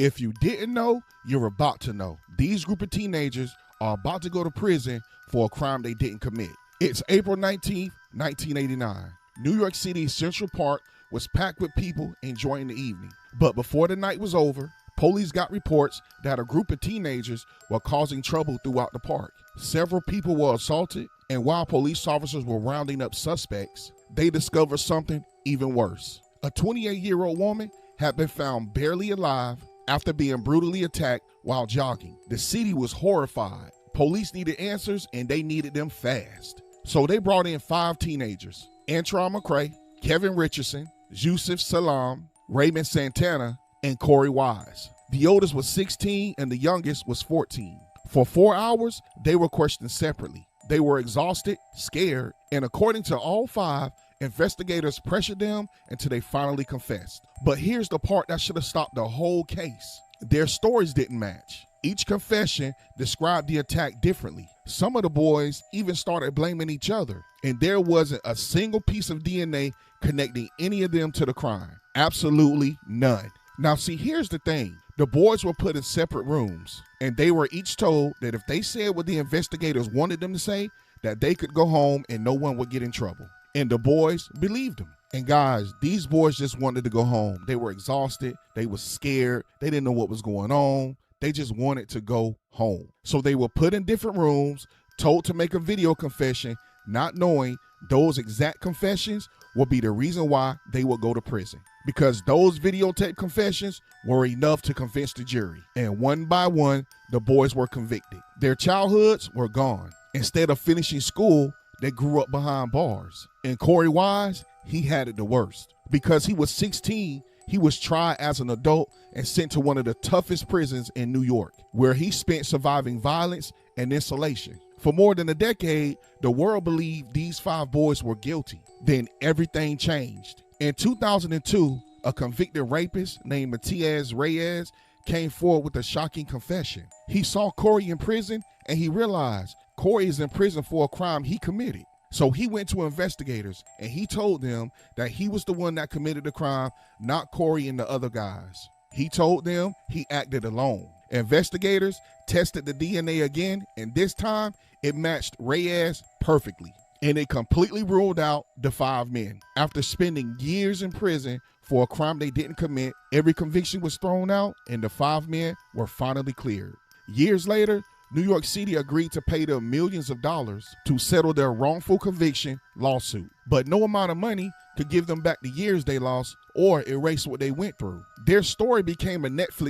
If you didn't know, you're about to know. These group of teenagers are about to go to prison for a crime they didn't commit. It's April 19th, 1989. New York City's Central Park was packed with people enjoying the evening. But before the night was over, police got reports that a group of teenagers were causing trouble throughout the park. Several people were assaulted, and while police officers were rounding up suspects, they discovered something even worse. A 28-year-old woman had been found barely alive after being brutally attacked while jogging. The city was horrified. Police needed answers, and they needed them fast. So they brought in 5 teenagers: Antron McCray, Kevin Richardson, Yusuf Salam, Raymond Santana, and Corey Wise. The oldest was 16 and the youngest was 14. For 4 hours, they were questioned separately. They were exhausted, scared, and according to all 5, investigators pressured them until they finally confessed. But here's the part that should have stopped the whole case. Their stories didn't match. Each confession described the attack differently. Some of the boys even started blaming each other, and there wasn't a single piece of DNA connecting any of them to the crime. Absolutely none. Now see, here's the thing. The boys were put in separate rooms, and they were each told that if they said what the investigators wanted them to say, that they could go home and no one would get in trouble. And the boys believed them. And guys, these boys just wanted to go home. They were exhausted. They were scared. They didn't know what was going on. They just wanted to go home. So they were put in different rooms, told to make a video confession, not knowing those exact confessions would be the reason why they would go to prison. Because those videotape confessions were enough to convince the jury. And one by one, the boys were convicted. Their childhoods were gone. Instead of finishing school, they grew up behind bars. And Corey Wise, he had it the worst. Because he was 16, he was tried as an adult and sent to one of the toughest prisons in New York, where he spent surviving violence and isolation. For more than a decade, the world believed these 5 boys were guilty. Then everything changed. In 2002, a convicted rapist named Matias Reyes came forward with a shocking confession. He saw Corey in prison and he realized Corey is in prison for a crime he committed. So he went to investigators and he told them that he was the one that committed the crime, not Corey and the other guys. He told them he acted alone. Investigators tested the DNA again, and this time it matched Reyes perfectly. And it completely ruled out the 5 men. After spending years in prison for a crime they didn't commit, every conviction was thrown out and the 5 men were finally cleared. Years later, New York City agreed to pay them millions of dollars to settle their wrongful conviction lawsuit. But no amount of money could give them back the years they lost or erase what they went through. Their story became a Netflix